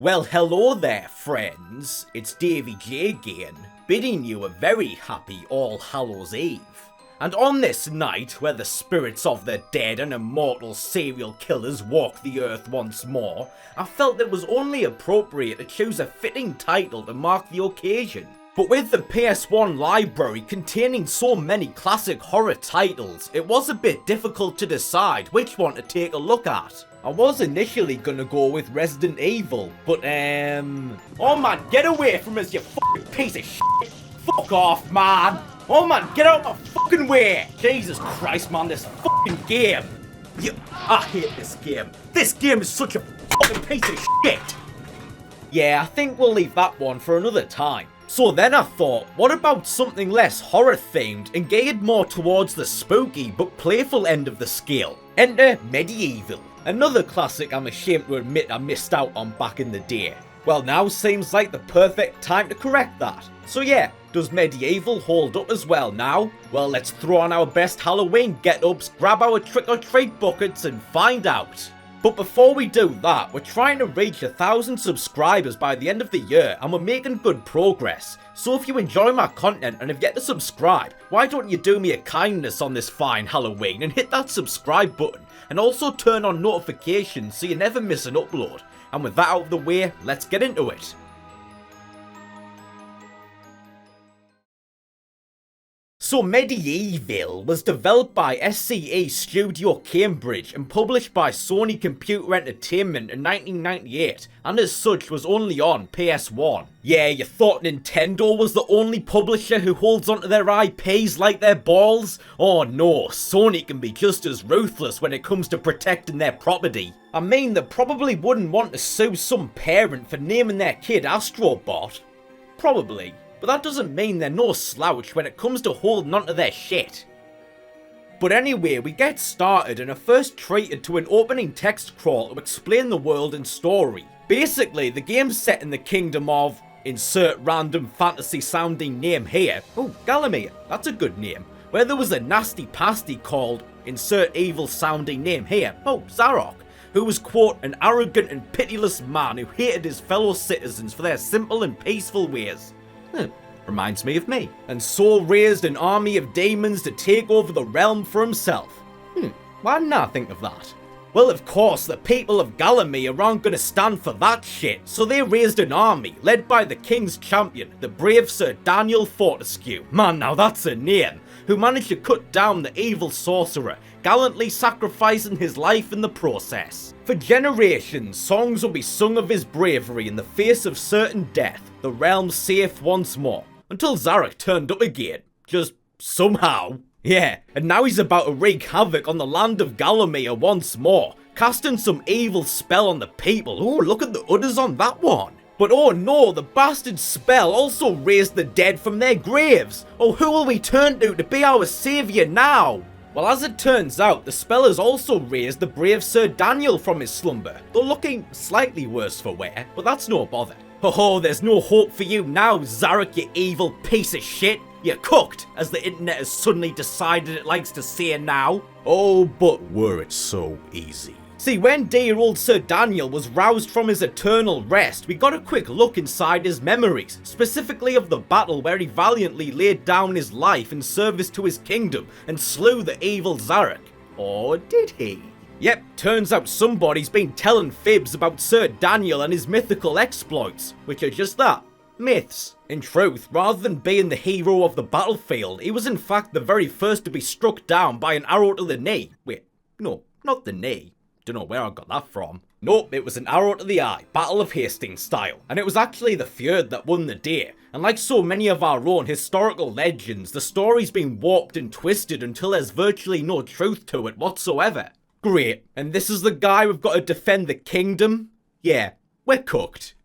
Well, hello there, friends. It's DayVeeJay again, bidding you a very happy All Hallows Eve. And on this night, where the spirits of the dead and immortal serial killers walk the earth once more, I felt it was only appropriate to choose a fitting title to mark the occasion. But with the PS1 library containing so many classic horror titles, it was a bit difficult to decide which one to take a look at. I was initially gonna go with Resident Evil, but oh man, get away from us, you fucking piece of shit! Fuck off, man! Oh man, get out my fucking way! Jesus Christ, man, this fucking game! I hate this game. This game is such a fucking piece of shit! Yeah, I think we'll leave that one for another time. So then I thought, what about something less horror themed and geared more towards the spooky but playful end of the scale? Enter Medievil, another classic I'm ashamed to admit I missed out on back in the day. Well, now seems like the perfect time to correct that. So yeah, does Medievil hold up as well now? Well, let's throw on our best Halloween get-ups, grab our trick-or-treat buckets and find out. But before we do that, we're trying to reach 1,000 subscribers by the end of the year and we're making good progress. So if you enjoy my content and have yet to subscribe, why don't you do me a kindness on this fine Halloween and hit that subscribe button and also turn on notifications so you never miss an upload. And with that out of the way, let's get into it. So Medievil was developed by SCE Studio Cambridge and published by Sony Computer Entertainment in 1998, and as such was only on PS1. Yeah, you thought Nintendo was the only publisher who holds onto their IPs like their balls? Oh no, Sony can be just as ruthless when it comes to protecting their property. I mean, they probably wouldn't want to sue some parent for naming their kid Astrobot. Probably. But that doesn't mean they're no slouch when it comes to holding onto their shit. But anyway, we get started and are first treated to an opening text crawl to explain the world and story. Basically, the game's set in the kingdom of... insert random fantasy sounding name here. Oh, Galloway, that's a good name. Where there was a nasty pasty called... insert evil sounding name here. Oh, Zarok. Who was, quote, an arrogant and pitiless man who hated his fellow citizens for their simple and peaceful ways. Reminds me of me. And so raised an army of demons to take over the realm for himself. Why didn't I think of that? Well, of course, the people of Galloway aren't gonna stand for that shit, so they raised an army, led by the king's champion, the brave Sir Daniel Fortescue. Man, now that's a name. Who managed to cut down the evil sorcerer, gallantly sacrificing his life in the process. For generations, songs will be sung of his bravery in the face of certain death, the realm safe once more. Until Zarok turned up again. Just somehow. Yeah, and now he's about to wreak havoc on the land of Galloway once more, casting some evil spell on the people. Oh, look at the udders on that one. But oh no, the bastard spell also raised the dead from their graves. Oh, who will we turn to be our saviour now? Well, as it turns out, the spell has also raised the brave Sir Daniel from his slumber, though looking slightly worse for wear, but that's no bother. Oh, there's no hope for you now, Zarok, you evil piece of shit. You're cooked, as the internet has suddenly decided it likes to say now. Oh, but were it so easy. See, when dear old Sir Daniel was roused from his eternal rest, we got a quick look inside his memories, specifically of the battle where he valiantly laid down his life in service to his kingdom and slew the evil Zarok. Or did he? Yep, turns out somebody's been telling fibs about Sir Daniel and his mythical exploits, which are just that, myths. In truth, rather than being the hero of the battlefield, he was in fact the very first to be struck down by an arrow to the knee. Wait, no, not the knee. Don't know where I got that from. Nope, it was an arrow to the eye, Battle of Hastings style. And it was actually the Fjord that won the day. And like so many of our own historical legends, the story's been warped and twisted until there's virtually no truth to it whatsoever. Great, and this is the guy we've got to defend the kingdom? Yeah, we're cooked.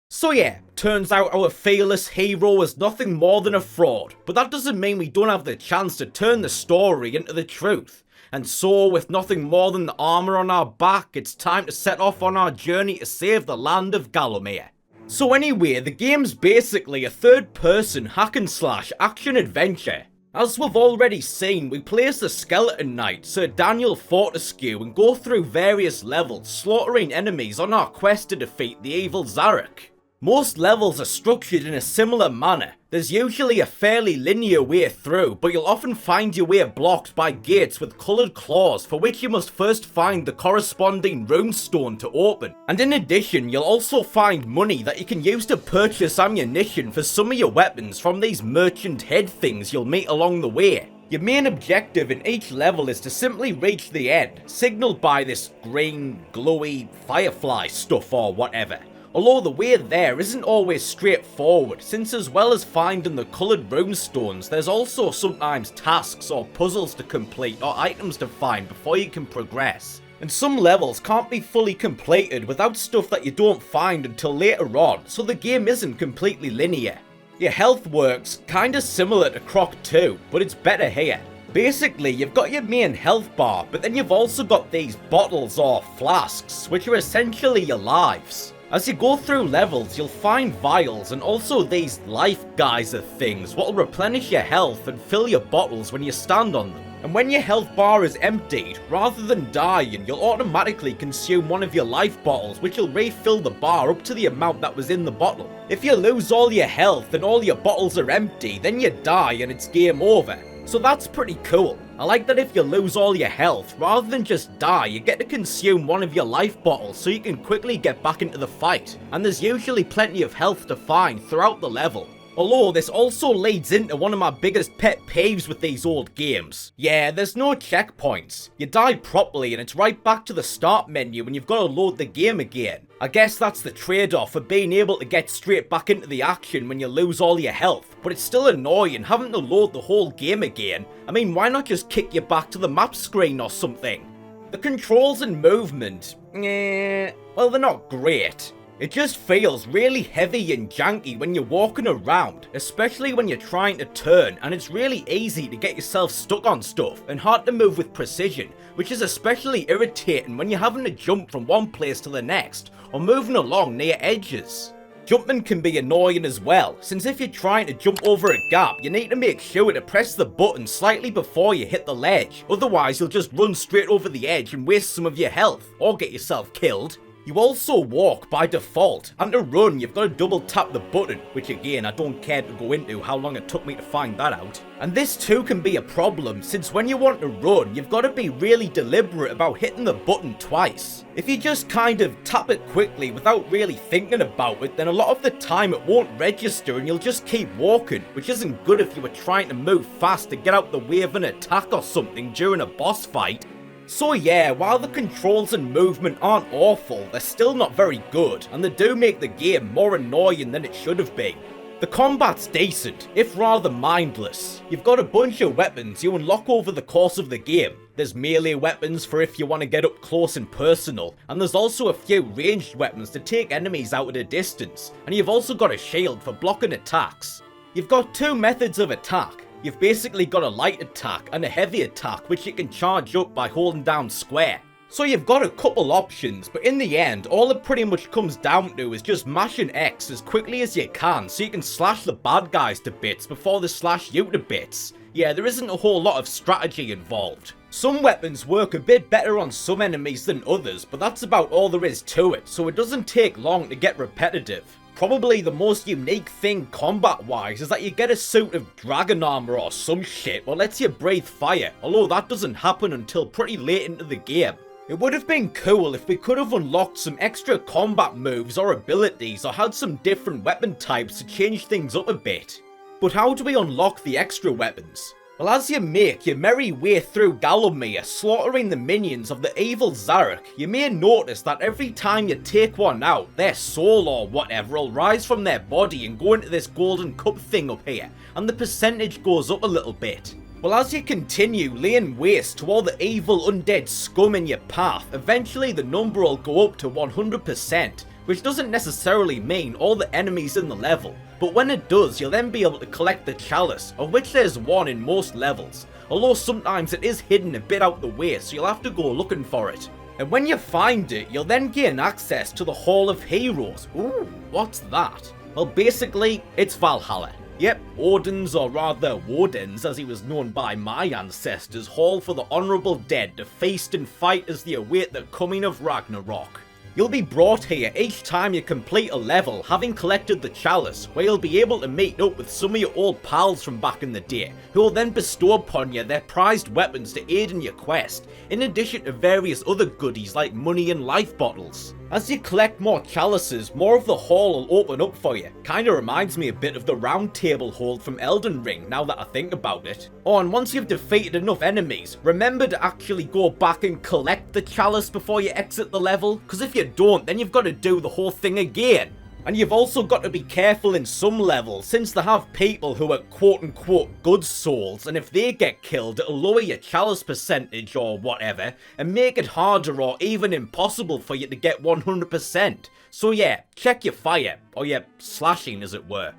So yeah, turns out our fearless hero is nothing more than a fraud, but that doesn't mean we don't have the chance to turn the story into the truth. And so, with nothing more than the armour on our back, it's time to set off on our journey to save the land of Galloway. So anyway, the game's basically a third-person hack-and-slash action-adventure. As we've already seen, we play as the Skeleton Knight, Sir Daniel Fortescue, and go through various levels, slaughtering enemies on our quest to defeat the evil Zarek. Most levels are structured in a similar manner. There's usually a fairly linear way through, but you'll often find your way blocked by gates with coloured claws, for which you must first find the corresponding runestone to open. And in addition, you'll also find money that you can use to purchase ammunition for some of your weapons from these merchant head things you'll meet along the way. Your main objective in each level is to simply reach the end, signalled by this green, glowy firefly stuff or whatever. Although the way there isn't always straightforward, since as well as finding the coloured runestones, there's also sometimes tasks or puzzles to complete or items to find before you can progress. And some levels can't be fully completed without stuff that you don't find until later on, so the game isn't completely linear. Your health works kinda similar to Croc 2, but it's better here. Basically, you've got your main health bar, but then you've also got these bottles or flasks, which are essentially your lives. As you go through levels, you'll find vials and also these life geyser things what will replenish your health and fill your bottles when you stand on them. And when your health bar is emptied, rather than dying, you'll automatically consume one of your life bottles, which will refill the bar up to the amount that was in the bottle. If you lose all your health and all your bottles are empty, then you die and it's game over. So that's pretty cool. I like that if you lose all your health, rather than just die, you get to consume one of your life bottles so you can quickly get back into the fight. And there's usually plenty of health to find throughout the level. Although this also leads into one of my biggest pet peeves with these old games. Yeah, there's no checkpoints. You die properly and it's right back to the start menu when you've got to load the game again. I guess that's the trade-off for being able to get straight back into the action when you lose all your health, but it's still annoying having to load the whole game again. I mean, why not just kick you back to the map screen or something? The controls and movement, well, they're not great. It just feels really heavy and janky when you're walking around, especially when you're trying to turn, and it's really easy to get yourself stuck on stuff and hard to move with precision, which is especially irritating when you're having to jump from one place to the next, or moving along near edges. Jumping can be annoying as well, since if you're trying to jump over a gap, you need to make sure to press the button slightly before you hit the ledge, otherwise you'll just run straight over the edge and waste some of your health, or get yourself killed. You also walk by default, and to run you've got to double tap the button, which again I don't care to go into how long it took me to find that out. And this too can be a problem, since when you want to run you've got to be really deliberate about hitting the button twice. If you just kind of tap it quickly without really thinking about it, then a lot of the time it won't register and you'll just keep walking, which isn't good if you were trying to move fast to get out the way of an attack or something during a boss fight. So yeah, while the controls and movement aren't awful, they're still not very good, and they do make the game more annoying than it should have been. The combat's decent, if rather mindless. You've got a bunch of weapons you unlock over the course of the game. There's melee weapons for if you want to get up close and personal, and there's also a few ranged weapons to take enemies out at a distance, and you've also got a shield for blocking attacks. You've got two methods of attack. You've basically got a light attack and a heavy attack which you can charge up by holding down square. So you've got a couple options, but in the end all it pretty much comes down to is just mashing X as quickly as you can so you can slash the bad guys to bits before they slash you to bits. Yeah, there isn't a whole lot of strategy involved. Some weapons work a bit better on some enemies than others, but that's about all there is to it, so it doesn't take long to get repetitive. Probably the most unique thing combat-wise is that you get a suit of dragon armor or some shit that lets you breathe fire, although that doesn't happen until pretty late into the game. It would have been cool if we could have unlocked some extra combat moves or abilities or had some different weapon types to change things up a bit. But how do we unlock the extra weapons? Well, as you make your merry way through Gallowmere, slaughtering the minions of the evil Zarek, you may notice that every time you take one out, their soul or whatever will rise from their body and go into this golden cup thing up here, and the percentage goes up a little bit. Well, as you continue laying waste to all the evil undead scum in your path, eventually the number will go up to 100%, which doesn't necessarily mean all the enemies in the level, but when it does, you'll then be able to collect the chalice, of which there's one in most levels, although sometimes it is hidden a bit out the way, so you'll have to go looking for it. And when you find it, you'll then gain access to the Hall of Heroes. Ooh, what's that? Well, basically, it's Valhalla. Yep, Odin's, or rather Woden's as he was known by my ancestors, hall for the honourable dead to feast and fight as they await the coming of Ragnarok. You'll be brought here each time you complete a level, having collected the chalice, where you'll be able to meet up with some of your old pals from back in the day, who will then bestow upon you their prized weapons to aid in your quest, in addition to various other goodies like money and life bottles. As you collect more chalices, more of the hall will open up for you. Kinda reminds me a bit of the round table hold from Elden Ring, now that I think about it. Oh, and once you've defeated enough enemies, remember to actually go back and collect the chalice before you exit the level, because if you don't, then you've got to do the whole thing again. And you've also got to be careful in some levels, since they have people who are quote-unquote good souls, and if they get killed, it'll lower your chalice percentage or whatever, and make it harder or even impossible for you to get 100%. So yeah, check your fire, or your slashing as it were.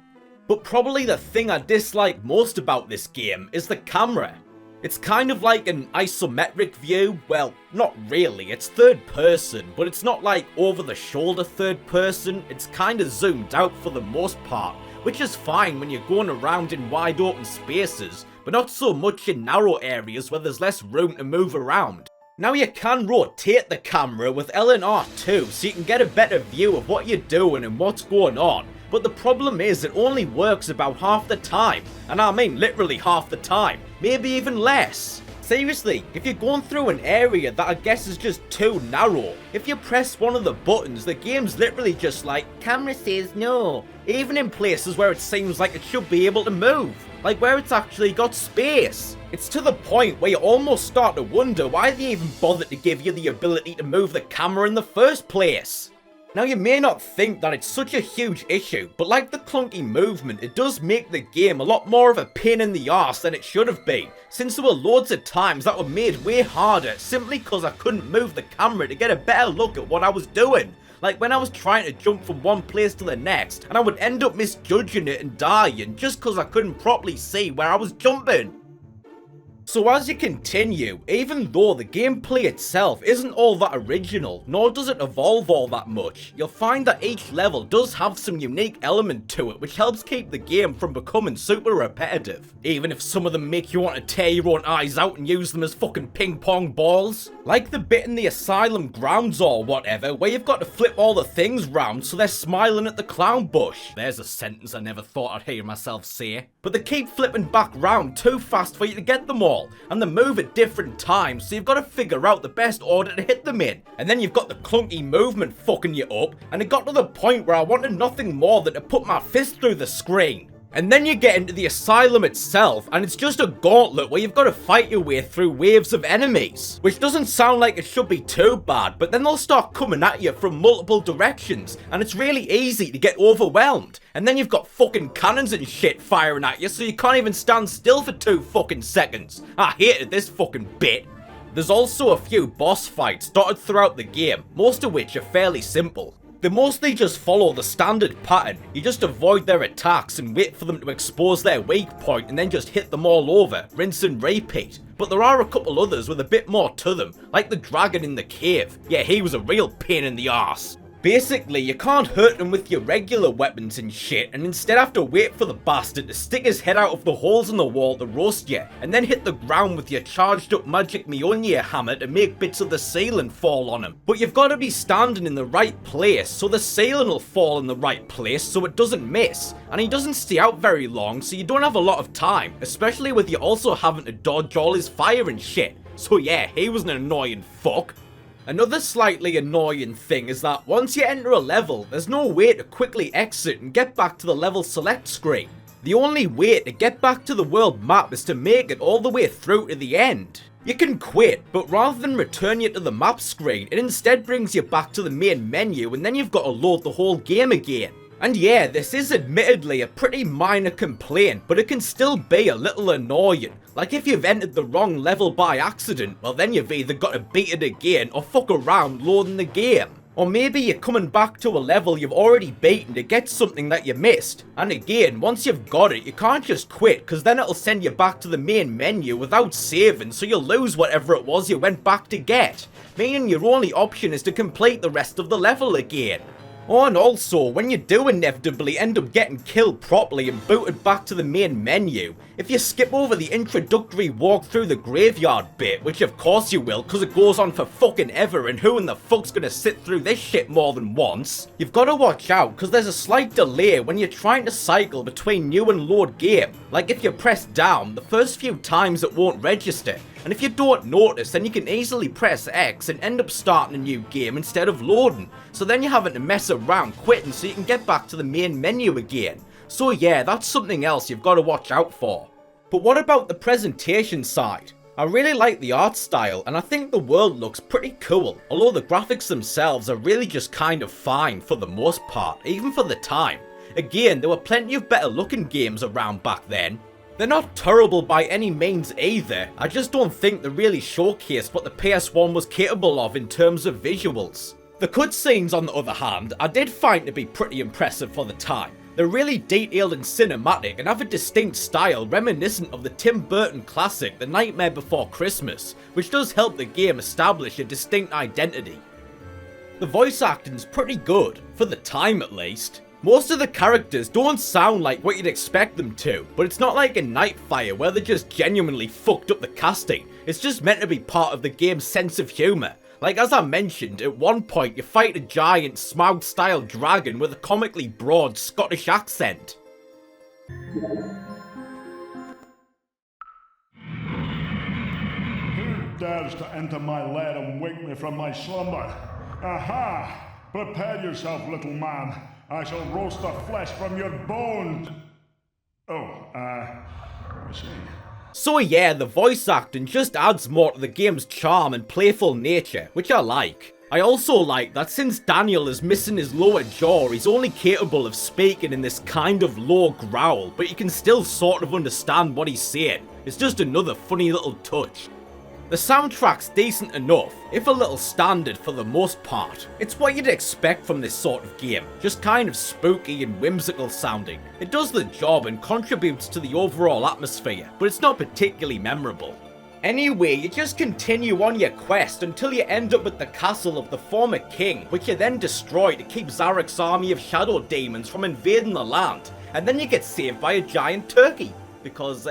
But probably the thing I dislike most about this game is the camera. It's kind of like an isometric view. Well, not really, it's third person, but it's not like over the shoulder third person, it's kinda zoomed out for the most part, which is fine when you're going around in wide open spaces, but not so much in narrow areas where there's less room to move around. Now you can rotate the camera with L and R2 so you can get a better view of what you're doing and what's going on, but the problem is it only works about half the time, and I mean literally half the time, maybe even less. Seriously, if you're going through an area that I guess is just too narrow, if you press one of the buttons, the game's literally just like, camera says no, even in places where it seems like it should be able to move, like where it's actually got space. It's to the point where you almost start to wonder why they even bothered to give you the ability to move the camera in the first place. Now you may not think that it's such a huge issue, but like the clunky movement, it does make the game a lot more of a pain in the arse than it should have been, since there were loads of times that were made way harder simply because I couldn't move the camera to get a better look at what I was doing. Like when I was trying to jump from one place to the next, and I would end up misjudging it and dying just because I couldn't properly see where I was jumping. So as you continue, even though the gameplay itself isn't all that original, nor does it evolve all that much, you'll find that each level does have some unique element to it which helps keep the game from becoming super repetitive, even if some of them make you want to tear your own eyes out and use them as fucking ping pong balls. Like the bit in the asylum grounds or whatever, where you've got to flip all the things round so they're smiling at the clown bush. There's a sentence I never thought I'd hear myself say. But they keep flipping back round too fast for you to get them all, and they move at different times, so you've got to figure out the best order to hit them in. And then you've got the clunky movement fucking you up, and it got to the point where I wanted nothing more than to put my fist through the screen. And then you get into the asylum itself, and it's just a gauntlet where you've got to fight your way through waves of enemies. Which doesn't sound like it should be too bad, but then they'll start coming at you from multiple directions, and it's really easy to get overwhelmed. And then you've got fucking cannons and shit firing at you, so you can't even stand still for 2 fucking seconds. I hated this fucking bit. There's also a few boss fights dotted throughout the game, most of which are fairly simple. They mostly just follow the standard pattern. You just avoid their attacks and wait for them to expose their weak point and then just hit them all over, rinse and repeat. But there are a couple others with a bit more to them, like the dragon in the cave. Yeah, he was a real pain in the arse. Basically, you can't hurt him with your regular weapons and shit, and instead have to wait for the bastard to stick his head out of the holes in the wall to roast you, and then hit the ground with your charged up magic Mjolnir hammer to make bits of the ceiling fall on him. But you've got to be standing in the right place, so the ceiling will fall in the right place so it doesn't miss, and he doesn't stay out very long, so you don't have a lot of time, especially with you also having to dodge all his fire and shit. So yeah, he was an annoying fuck. Another slightly annoying thing is that once you enter a level, there's no way to quickly exit and get back to the level select screen. The only way to get back to the world map is to make it all the way through to the end. You can quit, but rather than return you to the map screen, it instead brings you back to the main menu and then you've got to load the whole game again. And yeah, this is admittedly a pretty minor complaint, but it can still be a little annoying. Like if you've entered the wrong level by accident, well then you've either got to beat it again or fuck around loading the game. Or maybe you're coming back to a level you've already beaten to get something that you missed. And again, once you've got it, you can't just quit, because then it'll send you back to the main menu without saving, so you'll lose whatever it was you went back to get. Meaning your only option is to complete the rest of the level again. Oh, and also, when you do inevitably end up getting killed properly and booted back to the main menu, if you skip over the introductory walk through the graveyard bit, which of course you will because it goes on for fucking ever and who in the fuck's gonna sit through this shit more than once, you've gotta watch out because there's a slight delay when you're trying to cycle between new and load game. Like if you press down, the first few times it won't register. And if you don't notice, then you can easily press X and end up starting a new game instead of loading. So then you're having to mess around quitting so you can get back to the main menu again. So yeah, that's something else you've got to watch out for. But what about the presentation side? I really like the art style and I think the world looks pretty cool, although the graphics themselves are really just kind of fine for the most part, even for the time. Again, there were plenty of better looking games around back then. They're not terrible by any means either, I just don't think they really showcased what the PS1 was capable of in terms of visuals. The cutscenes on the other hand, I did find to be pretty impressive for the time. They're really detailed and cinematic and have a distinct style reminiscent of the Tim Burton classic The Nightmare Before Christmas, which does help the game establish a distinct identity. The voice acting's pretty good, for the time at least. Most of the characters don't sound like what you'd expect them to, but it's not like in Nightfire where they just genuinely fucked up the casting. It's just meant to be part of the game's sense of humour. Like as I mentioned, at one point you fight a giant Smaug-style dragon with a comically broad Scottish accent. Who dares to enter my lair and wake me from my slumber? Aha! Prepare yourself, little man. I shall roast the flesh from your bones. I see. So yeah, the voice acting just adds more to the game's charm and playful nature, which I like. I also like that since Daniel is missing his lower jaw, he's only capable of speaking in this kind of low growl, but you can still sort of understand what he's saying. It's just another funny little touch. The soundtrack's decent enough, if a little standard for the most part. It's what you'd expect from this sort of game, just kind of spooky and whimsical sounding. It does the job and contributes to the overall atmosphere, but it's not particularly memorable. Anyway, you just continue on your quest until you end up at the castle of the former king, which you then destroy to keep Zarek's army of shadow demons from invading the land, and then you get saved by a giant turkey, because,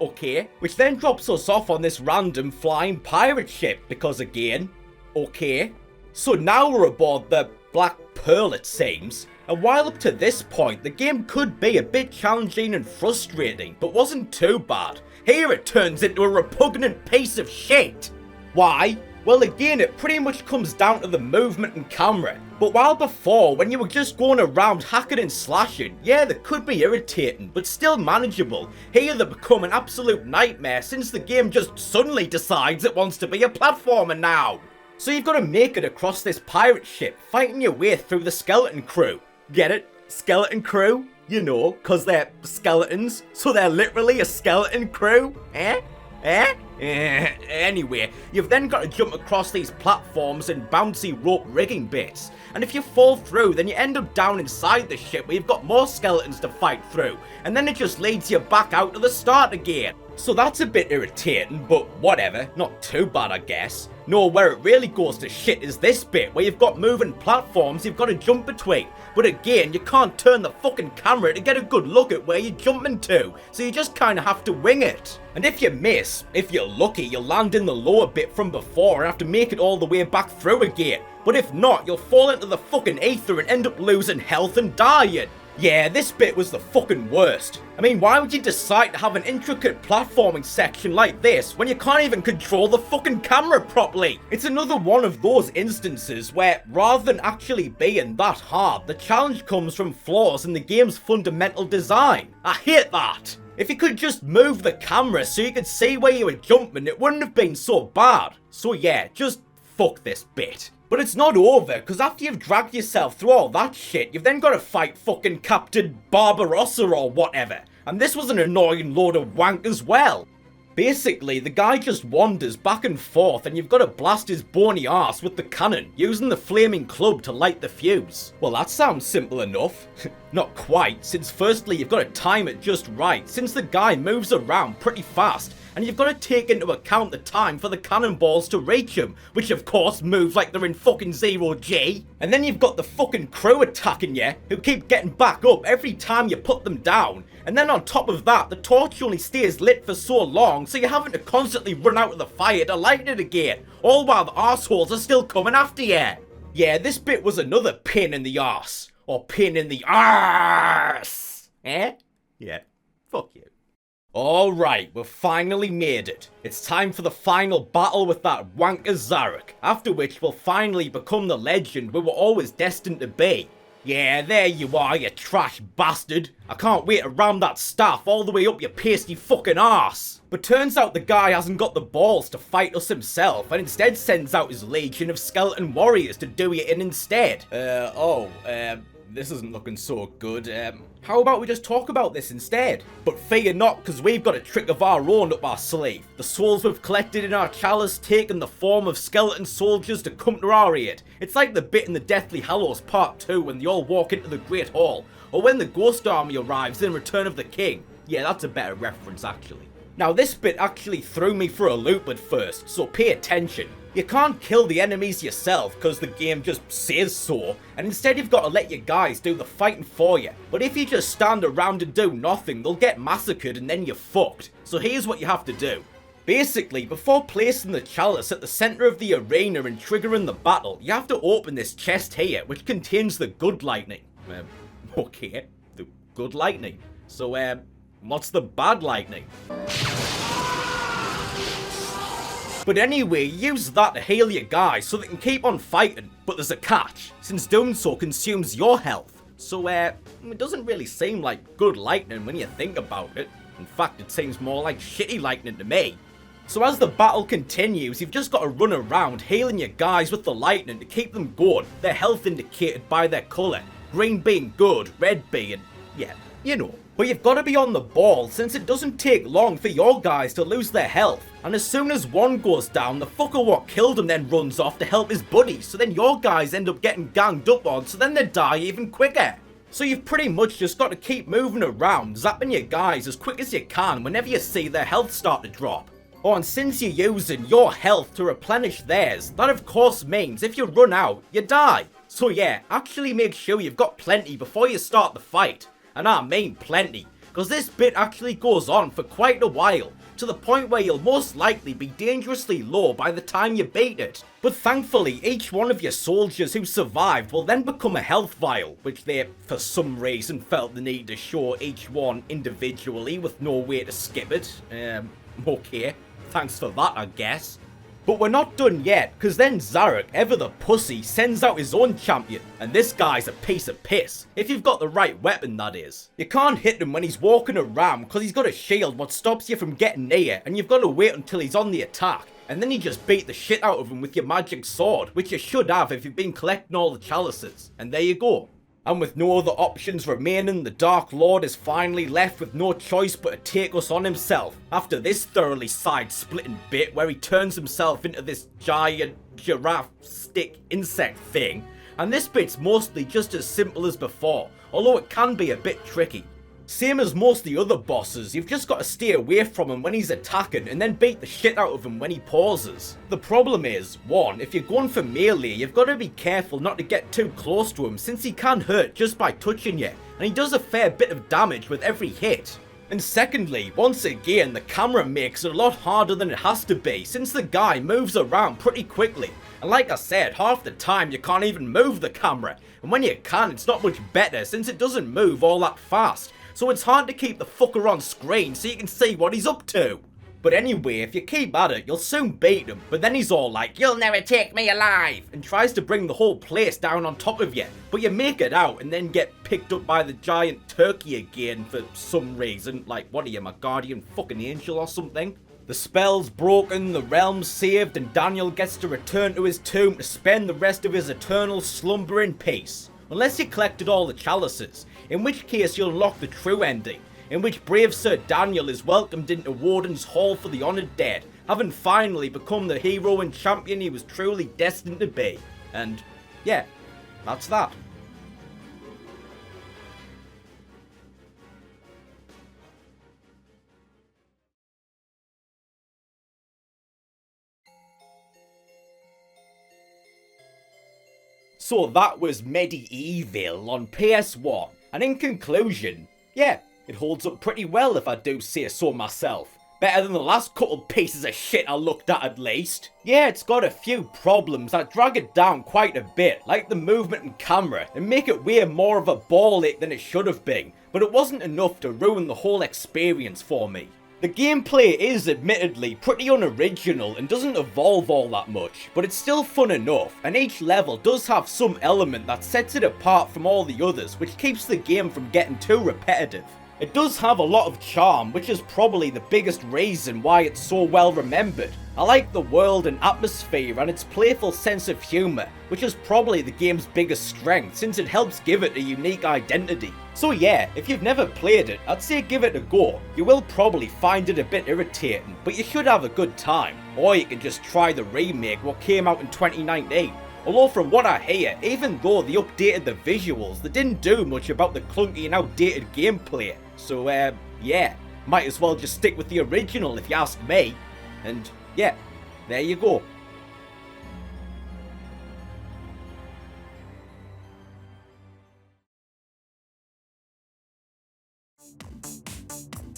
okay, which then drops us off on this random flying pirate ship, because again, okay. So now we're aboard the Black Pearl it seems, and while up to this point the game could be a bit challenging and frustrating, but wasn't too bad, here it turns into a repugnant piece of shit. Why? Well again, it pretty much comes down to the movement and camera. But while before, when you were just going around hacking and slashing, yeah, they could be irritating, but still manageable. Here they become an absolute nightmare since the game just suddenly decides it wants to be a platformer now. So you've got to make it across this pirate ship, fighting your way through the skeleton crew. Get it? Skeleton crew? You know, cause they're skeletons, so they're literally a skeleton crew? Anyway, you've then got to jump across these platforms and bouncy rope rigging bits. And if you fall through, then you end up down inside the ship where you've got more skeletons to fight through. And then it just leads you back out to the start again. So that's a bit irritating, but whatever, not too bad I guess. No, where it really goes to shit is this bit, where you've got moving platforms you've got to jump between. But again, you can't turn the fucking camera to get a good look at where you're jumping to, so you just kinda have to wing it. And if you miss, if you're lucky, you'll land in the lower bit from before and have to make it all the way back through again. But if not, you'll fall into the fucking ether and end up losing health and dying. Yeah, this bit was the fucking worst. I mean, why would you decide to have an intricate platforming section like this when you can't even control the fucking camera properly? It's another one of those instances where, rather than actually being that hard, the challenge comes from flaws in the game's fundamental design. I hate that. If you could just move the camera so you could see where you were jumping, it wouldn't have been so bad. So yeah, just fuck this bit. But it's not over, because after you've dragged yourself through all that shit, you've then got to fight fucking Captain Barbarossa or whatever. And this was an annoying load of wank as well. Basically, the guy just wanders back and forth and you've got to blast his bony arse with the cannon, using the flaming club to light the fuse. Well, that sounds simple enough. Not quite, since firstly you've got to time it just right, since the guy moves around pretty fast. and you've got to take into account the time for the cannonballs to reach them, which of course move like they're in fucking 0G. And then you've got the fucking crew attacking you, who keep getting back up every time you put them down. And then on top of that, the torch only stays lit for so long, so you're having to constantly run out of the fire to light it again, all while the arseholes are still coming after you. Yeah, this bit was another pin in the arse. Or pin in the arse. Eh? Yeah, fuck you. Alright, we've finally made it. It's time for the final battle with that wanker Zarek, after which we'll finally become the legend we were always destined to be. Yeah, there you are, you trash bastard. I can't wait to ram that staff all the way up your pasty fucking arse. But turns out the guy hasn't got the balls to fight us himself, and instead sends out his legion of skeleton warriors to do it in instead. This isn't looking so good. How about we just talk about this instead? But fear not, because we've got a trick of our own up our sleeve. The souls we've collected in our chalice taken the form of skeleton soldiers to come to our aid. It's like the bit in the Deathly Hallows Part 2 when they all walk into the Great Hall, or when the Ghost Army arrives in Return of the King. Yeah, that's a better reference actually. Now this bit actually threw me for a loop at first, so pay attention. You can't kill the enemies yourself because the game just says so, and instead you've got to let your guys do the fighting for you. But if you just stand around and do nothing, they'll get massacred and then you're fucked. So here's what you have to do. Basically, before placing the chalice at the centre of the arena and triggering the battle, you have to open this chest here, which contains the good lightning. Okay, the good lightning. So, what's the bad lightning? But anyway, use that to heal your guys so they can keep on fighting, but there's a catch, since doing so consumes your health. So, it doesn't really seem like good lightning when you think about it. In fact, it seems more like shitty lightning to me. So as the battle continues, you've just got to run around healing your guys with the lightning to keep them going, their health indicated by their colour, green being good, red being, yeah, you know. But you've got to be on the ball, since it doesn't take long for your guys to lose their health. And as soon as one goes down, the fucker what killed him then runs off to help his buddy, so then your guys end up getting ganged up on, so then they die even quicker. So you've pretty much just got to keep moving around, zapping your guys as quick as you can whenever you see their health start to drop. Oh, and since you're using your health to replenish theirs, that of course means if you run out, you die. So yeah, actually make sure you've got plenty before you start the fight. And I mean plenty, because this bit actually goes on for quite a while, to the point where you'll most likely be dangerously low by the time you beat it. But thankfully, each one of your soldiers who survived will then become a health vial, which they, for some reason, felt the need to show each one individually with no way to skip it. Okay, thanks for that, I guess. But we're not done yet, because then Zarek, ever the pussy, sends out his own champion, and this guy's a piece of piss, if you've got the right weapon that is. You can't hit him when he's walking around because he's got a shield what stops you from getting near, and you've got to wait until he's on the attack, and then you just beat the shit out of him with your magic sword, which you should have if you've been collecting all the chalices, and there you go. And with no other options remaining, the Dark Lord is finally left with no choice but to take us on himself, after this thoroughly side-splitting bit where he turns himself into this giant giraffe stick insect thing, and this bit's mostly just as simple as before, although it can be a bit tricky. Same as most of the other bosses, you've just got to stay away from him when he's attacking and then beat the shit out of him when he pauses. The problem is, 1, if you're going for melee, you've got to be careful not to get too close to him since he can hurt just by touching you, and he does a fair bit of damage with every hit. And secondly, once again, the camera makes it a lot harder than it has to be since the guy moves around pretty quickly. And like I said, half the time you can't even move the camera, and when you can, it's not much better since it doesn't move all that fast. So it's hard to keep the fucker on screen so you can see what he's up to. But anyway, if you keep at it, you'll soon beat him, but then he's all like, "You'll never take me alive," and tries to bring the whole place down on top of you. But you make it out and then get picked up by the giant turkey again for some reason. Like, what are you, my guardian fucking angel or something? The spell's broken, the realm's saved, and Daniel gets to return to his tomb to spend the rest of his eternal slumber in peace. Unless you collected all the chalices, in which case you'll unlock the true ending, in which brave Sir Daniel is welcomed into Warden's Hall for the Honoured Dead, having finally become the hero and champion he was truly destined to be. And yeah, that's that. So that was Medievil on PS1, and in conclusion, yeah, it holds up pretty well if I do say so myself. Better than the last couple pieces of shit I looked at least. Yeah, it's got a few problems that drag it down quite a bit, like the movement and camera, and make it way more of a ball ache than it should have been, but it wasn't enough to ruin the whole experience for me. The gameplay is admittedly pretty unoriginal and doesn't evolve all that much, but it's still fun enough, and each level does have some element that sets it apart from all the others, which keeps the game from getting too repetitive. It does have a lot of charm, which is probably the biggest reason why it's so well remembered. I like the world and atmosphere and its playful sense of humour, which is probably the game's biggest strength since it helps give it a unique identity. So yeah, if you've never played it, I'd say give it a go. You will probably find it a bit irritating, but you should have a good time. Or you can just try the remake what came out in 2019. Although from what I hear, even though they updated the visuals, they didn't do much about the clunky and outdated gameplay. So yeah, might as well just stick with the original if you ask me. And yeah, there you go.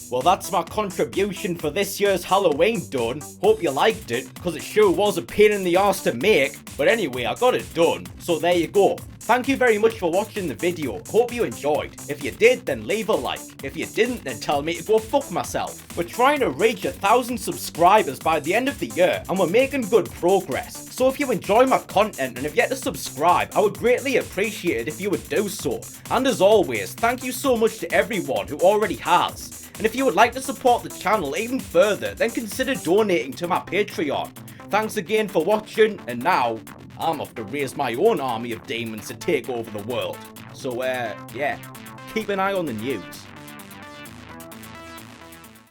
Well, that's my contribution for this year's Halloween done. Hope you liked it, because it sure was a pain in the arse to make. But anyway, I got it done, so there you go. Thank you very much for watching the video, hope you enjoyed. If you did, then leave a like. If you didn't, then tell me to go fuck myself. We're trying to reach 1,000 subscribers by the end of the year, and we're making good progress. So if you enjoy my content and have yet to subscribe, I would greatly appreciate it if you would do so. And as always, thank you so much to everyone who already has. And if you would like to support the channel even further, then consider donating to my Patreon. Thanks again for watching, and now, I'm off to raise my own army of demons to take over the world. So yeah, keep an eye on the news.